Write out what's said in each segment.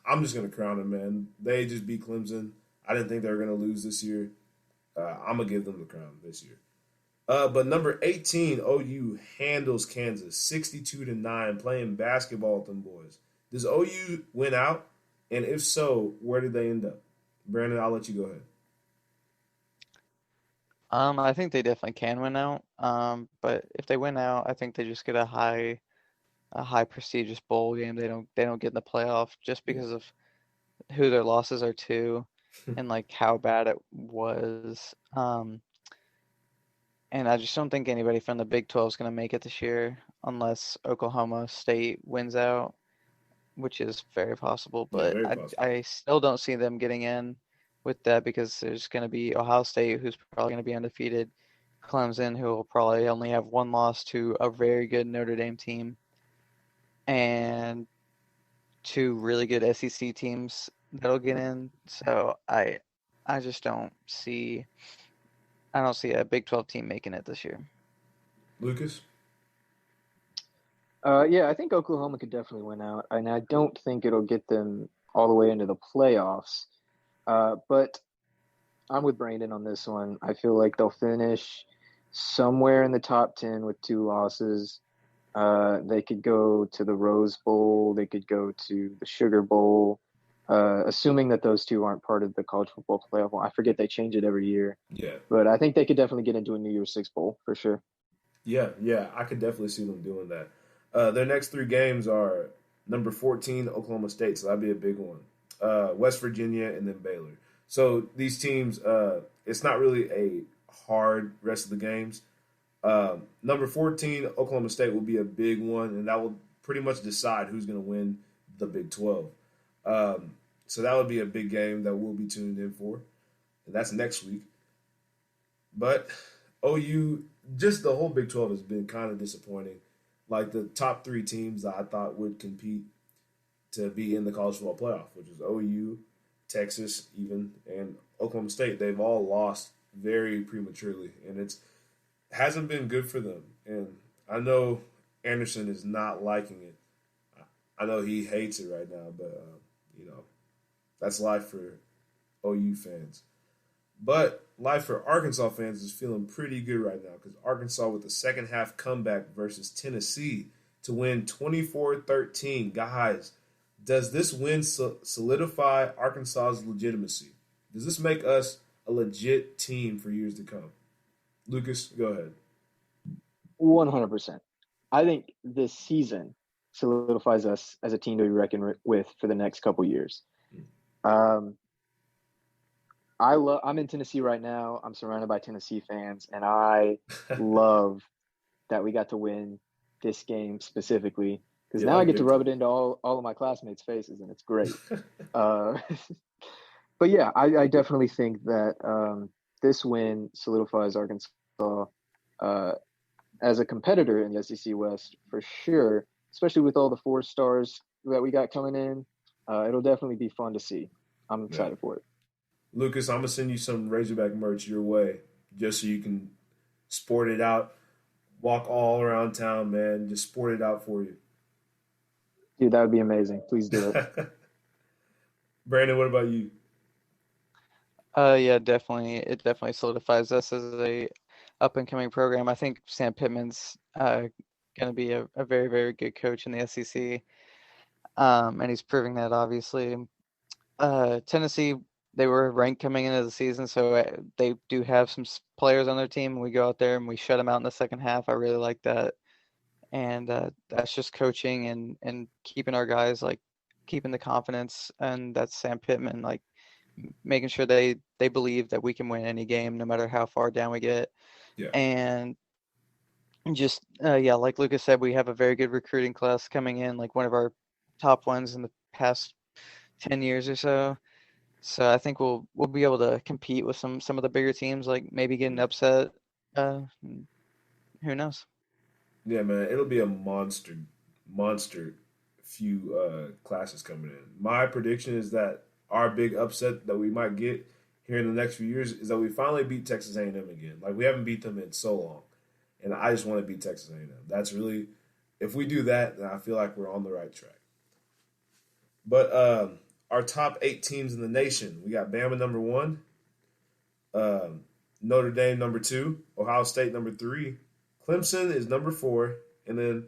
I'm just gonna crown them, man. They just beat Clemson. I didn't think they were gonna lose this year. I'm gonna give them the crown this year. But number 18, OU handles Kansas 62-9, playing basketball with them boys. Does OU win out? And if so, where did they end up? Brandon, I'll let you go ahead. I think they definitely can win out. But if they win out, I think they just get a high prestigious bowl game. They don't get in the playoff just Yeah. because of who their losses are to and like how bad it was. And I just don't think anybody from the Big 12 is going to make it this year unless Oklahoma State wins out, which is very possible. Yeah, But very I possible. I still don't see them getting in with that because there's going to be Ohio State, who's probably going to be undefeated, Clemson, who will probably only have one loss to a very good Notre Dame team, and two really good SEC teams that'll get in. So I just don't see a Big 12 team making it this year. Lucas? Yeah, I think Oklahoma could definitely win out, and I don't think it'll get them all the way into the playoffs. But I'm with Brandon on this one. I feel like they'll finish somewhere in the top 10 with two losses. They could go to the Rose Bowl. They could go to the Sugar Bowl, assuming that those two aren't part of the college football playoff. Well, I forget they change it every year, Yeah. but I think they could definitely get into a New Year's Six Bowl for sure. Yeah, I could definitely see them doing that. Their next three games are number 14, Oklahoma State, so that'd be a big one. West Virginia, and then Baylor. So these teams, it's not really a hard rest of the games. Number 14, Oklahoma State will be a big one, and that will pretty much decide who's going to win the Big 12. So that would be a big game that we'll be tuned in for, and that's next week. But OU, just the whole Big 12 has been kind of disappointing. Like the top three teams that I thought would compete to be in the college football playoff, which is OU, Texas, even, and Oklahoma State. They've all lost very prematurely, and it's hasn't been good for them. And I know Anderson is not liking it. I know he hates it right now, but you know that's life for OU fans. But life for Arkansas fans is feeling pretty good right now because Arkansas with the second half comeback versus Tennessee to win 24-13. Guys, does this win solidify Arkansas's legitimacy? Does this make us a legit team for years to come? Lucas, go ahead. 100%. I think this season solidifies us as a team to be reckoned with for the next couple years. Um, I'm in Tennessee right now. I'm surrounded by Tennessee fans, and I love that we got to win this game specifically because Yeah, now I that's get to big rub it time. into all of my classmates' faces, and it's great. Uh, but yeah, I definitely think that this win solidifies Arkansas uh, as a competitor in the SEC West for sure, especially with all the four stars that we got coming in. It'll definitely be fun to see. I'm Yeah. excited for it. Lucas, I'm gonna send you some Razorback merch your way, just so you can sport it out, walk all around town, man. Just sport it out for you. Dude, that would be amazing. Please do it. Brandon, what about you? Yeah, definitely. It definitely solidifies us as a up and coming program. I think Sam Pittman's going to be a very, very good coach in the SEC. And he's proving that obviously. Tennessee, they were ranked coming into the season, so they do have some players on their team. We go out there and we shut them out in the second half. I really like that, and that's just coaching and keeping our guys like keeping the confidence, and that's Sam Pittman like making sure they believe that we can win any game no matter how far down we get, Yeah, and just yeah, like Lucas said, we have a very good recruiting class coming in, like one of our top ones in the past 10 years or so. So I think we'll be able to compete with some of the bigger teams, like maybe get an upset. Uh, who knows? yeah, man. It'll be a monster few classes coming in. My prediction is that our big upset that we might get here in the next few years is that we finally beat Texas A&M again. Like we haven't beat them in so long, and I just want to beat Texas A&M. That's really, if we do that, then I feel like we're on the right track. But our top 8 teams in the nation. We got Bama number 1, Notre Dame number 2, Ohio State number 3, Clemson is number 4, and then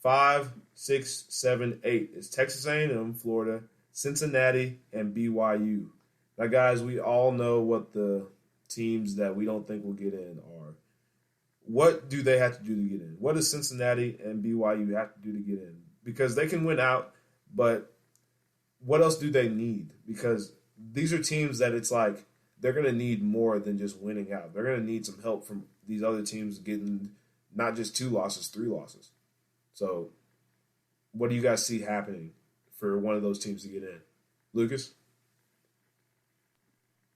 5, 6, 7, 8 is Texas A&M, Florida, Cincinnati, and BYU. Now, guys, we all know what the teams that we don't think will get in are. What do they have to do to get in? What does Cincinnati and BYU have to do to get in? Because they can win out, but what else do they need? Because these are teams that it's like they're going to need more than just winning out. They're going to need some help from these other teams getting not just 2 losses, 3 losses. So what do you guys see happening for one of those teams to get in? Lucas?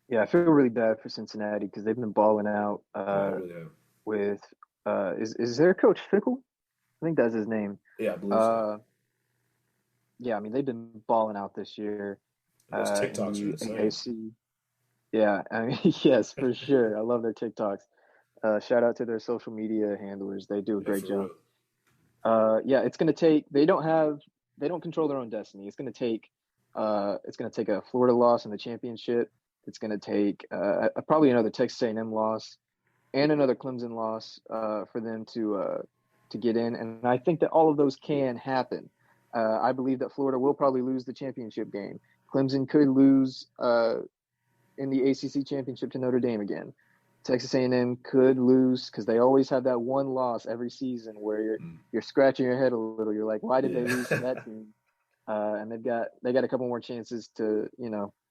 Yeah, I feel really bad for Cincinnati because they've been balling out Really with is their coach Fickle? I think that's his name. Yeah, I believe so. Yeah, I mean they've been balling out this year. Those TikToks in are the insane. AAC. Yeah, I mean yes, for sure. I love their TikToks. Shout out to their social media handlers. They do a great job. Yeah, it's gonna take. They don't control their own destiny. It's gonna take a Florida loss in the championship. It's gonna take probably another Texas A&M loss and another Clemson loss for them to get in. And I think that all of those can happen. I believe that Florida will probably lose the championship game. Clemson could lose in the ACC championship to Notre Dame again. Texas A&M could lose because they always have that one loss every season where you're scratching your head a little. You're like, why did they lose to that team? And they got a couple more chances to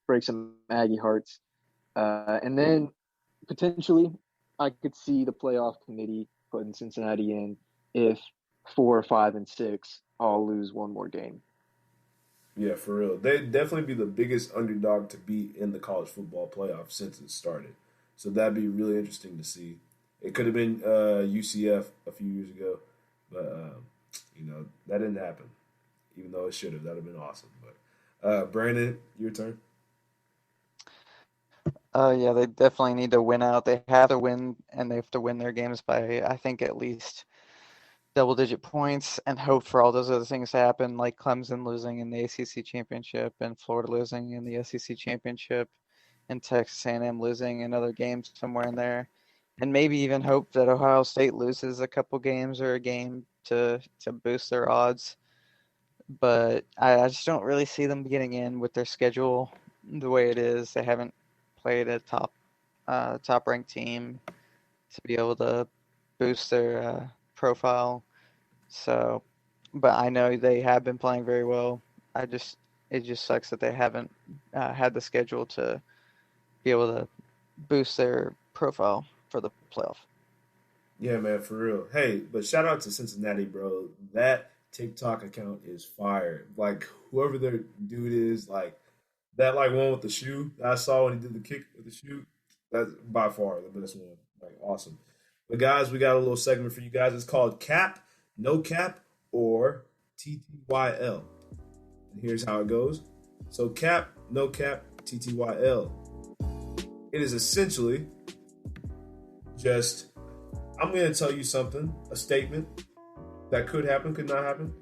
break some Aggie hearts, and then potentially I could see the playoff committee putting Cincinnati in if 4, 5, and 6 all lose one more game. Yeah, for real. They'd definitely be the biggest underdog to be in the college football playoff since it started. So that'd be really interesting to see. It could have been UCF a few years ago, but that didn't happen. Even though it should have, that'd have been awesome. But Brandon, your turn. Yeah, they definitely need to win out. They have to win, and they have to win their games by, I think, at least double-digit points, and hope for all those other things to happen, like Clemson losing in the ACC championship, and Florida losing in the SEC championship, and Texas A&M losing another game somewhere in there, and maybe even hope that Ohio State loses a couple games or a game to boost their odds. But I just don't really see them getting in with their schedule the way it is. They haven't played a top ranked team to be able to boost their profile. So, but I know they have been playing very well. It just sucks that they haven't had the schedule to be able to boost their profile for the playoff. Yeah, man, for real. Hey, but shout out to Cincinnati, bro. That TikTok account is fire. Like whoever their dude is, like that one with the shoe that I saw when he did the kick with the shoe. That's by far the best one. Like awesome. But guys, we got a little segment for you guys. It's called Cap, No Cap, or TTYL. And here's how it goes. So Cap, No Cap, TTYL. It is essentially just I'm going to tell you something, a statement that could happen, could not happen,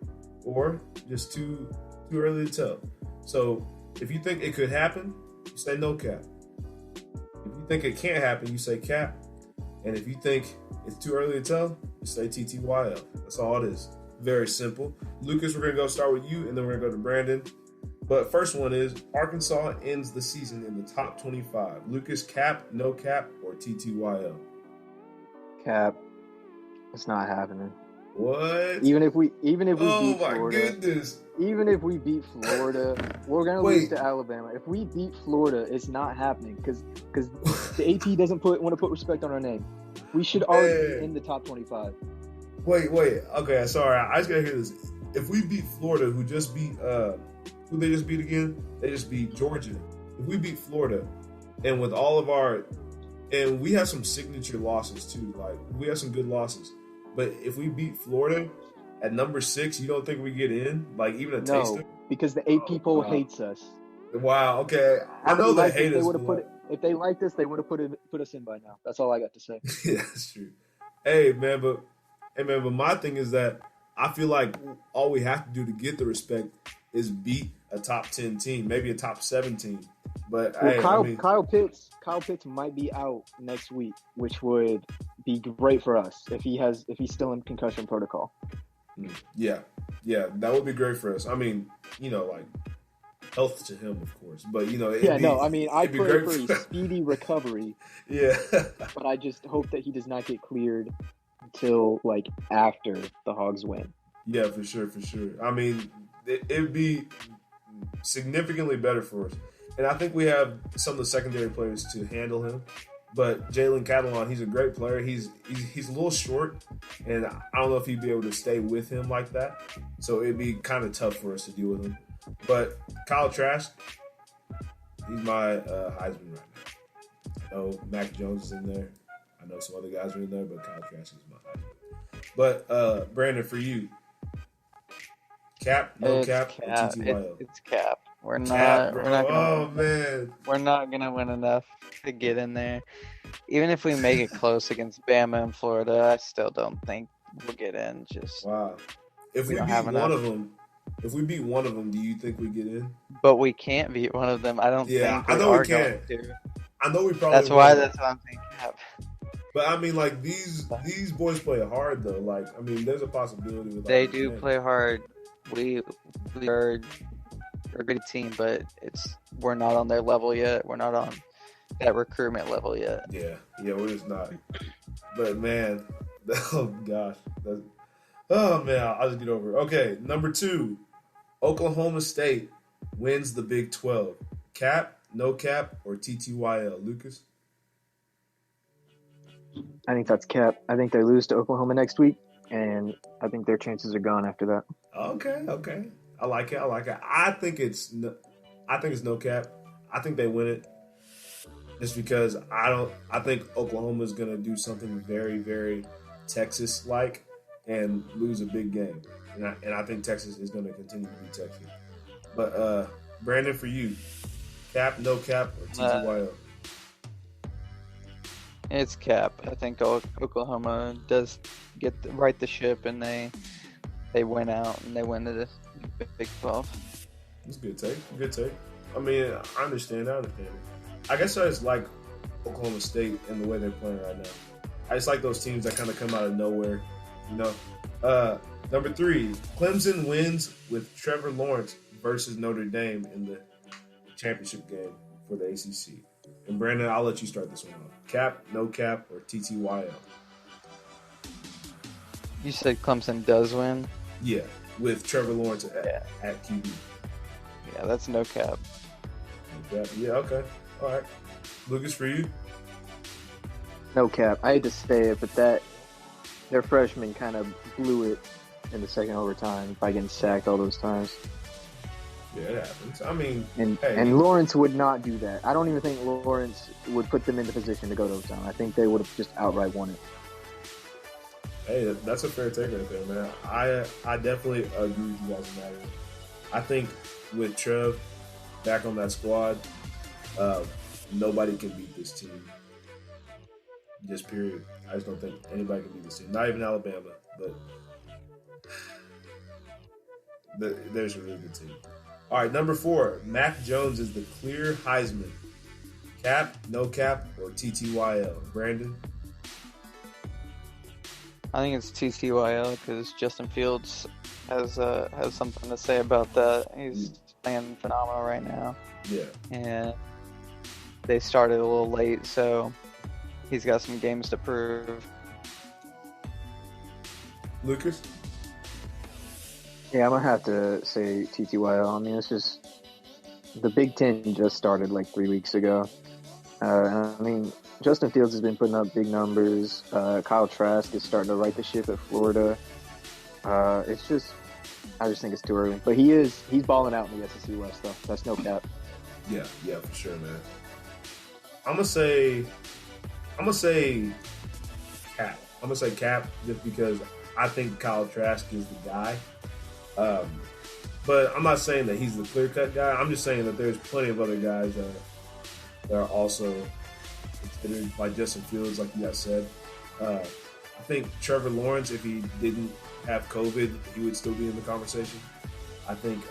or just too early to tell. So if you think it could happen, you say no cap. If you think it can't happen, you say cap. And if you think it's too early to tell, you say TTYL. That's all it is. Very simple. Lucas, we're going to go start with you, and then we're going to go to Brandon. But first one is Arkansas ends the season in the top 25. Lucas, cap, no cap, or TTYL? Cap. It's not happening. What? Even if we beat Florida. Oh my goodness. Even if we beat Florida, we're gonna lose to Alabama. If we beat Florida, it's not happening because the AP doesn't want to put respect on our name. We should already be in the top 25. Wait. Okay, sorry. I just gotta hear this. If we beat Florida, who just beat who they just beat again? They just beat Georgia. If we beat Florida, and with all of our, and we have some signature losses too. Like we have some good losses. But if we beat Florida at number 6, you don't think we get in? Like even a taster? No, because the AP poll hates us. Wow. Okay, I know they hate us. If they liked us, they would have put us in by now. That's all I got to say. Yeah, that's true. Hey man, but my thing is that I feel like all we have to do to get the respect is beat a top 10 team, maybe a top 7 team. But well, hey, Kyle Pitts might be out next week, which would be great for us if he's still in concussion protocol. Yeah, that would be great for us. I mean, like health to him, of course, but I pray for a speedy recovery. Yeah, but I just hope that he does not get cleared until like after the Hogs win. Yeah, for sure. I mean, it'd be significantly better for us, and I think we have some of the secondary players to handle him. But Jalen Catalon, he's a great player. He's a little short, and I don't know if he'd be able to stay with him like that. So it'd be kind of tough for us to deal with him. But Kyle Trask, he's my Heisman right now. I know Mac Jones is in there. I know some other guys are in there, but Kyle Trask is my Heisman. But Brandon, for you, Cap, no cap, or TTYL? It's Cap. We're not gonna win enough to get in there. Even if we make it close against Bama and Florida, I still don't think we'll get in. Wow. If we beat one of them, do you think we get in? But we can't beat one of them. I don't think I know we can't. I know we probably. That's why I'm thinking Cap. But I mean, like these boys play hard though. Like I mean, there's a possibility with they do play hard. We are a good team, but we're not on their level yet. We're not on that recruitment level yet. Yeah, we're just not. But man, oh gosh, oh man, I'll just get over it. Okay, number 2, Oklahoma State wins the Big 12. Cap, no cap, or TTYL? Lucas? I think that's Cap. I think they lose to Oklahoma next week, and I think their chances are gone after that. Okay. I like it. I think it's no cap. I think they win it. Just because I think Oklahoma is going to do something very, very Texas-like and lose a big game. And I think Texas is going to continue to be Texas. But Brandon, for you, cap, no cap, or TTYL? It's Cap. I think Oklahoma does right the ship, and they win out and they win the Big 12. That's a good take. I mean, I understand. I guess I just like Oklahoma State and the way they're playing right now. I just like those teams that kind of come out of nowhere, Number 3, Clemson wins with Trevor Lawrence versus Notre Dame in the championship game for the ACC. And Brandon, I'll let you start this one off. Cap, no cap, or TTYL? You said Clemson does win? Yeah, with Trevor Lawrence at QB. Yeah, that's no cap. Yeah, okay. All right. Lucas, for you? No cap. I hate to say it, but their freshman kind of blew it in the second overtime by getting sacked all those times. Yeah, it happens. I mean, and Lawrence would not do that. I don't even think Lawrence would put them in the position to go to overtime. I think they would have just outright won it. Hey, that's a fair take right there, man. I definitely agree with you guys on that. I think with Trev back on that squad, nobody can beat this team. Just period. I just don't think anybody can beat this team. Not even Alabama, but there's a really good team. All right, number 4, Mac Jones is the clear Heisman. Cap, no cap, or TTYL? Brandon? I think it's TTYL because Justin Fields has something to say about that. He's playing phenomenal right now. Yeah. And they started a little late, so he's got some games to prove. Lucas? Yeah, I'm going to have to say TTYL. I mean, it's just the Big Ten just started like 3 weeks ago. I mean, Justin Fields has been putting up big numbers. Kyle Trask is starting to right the ship at Florida. I just think it's too early. But he's balling out in the SEC West, though. That's no cap. Yeah, for sure, man. I'm gonna say cap. I'm gonna say cap just because I think Kyle Trask is the guy. But I'm not saying that he's the clear-cut guy. I'm just saying that there's plenty of other guys that are also considered, like Justin Fields, like you guys said. I think Trevor Lawrence, if he didn't have COVID, he would still be in the conversation. I think.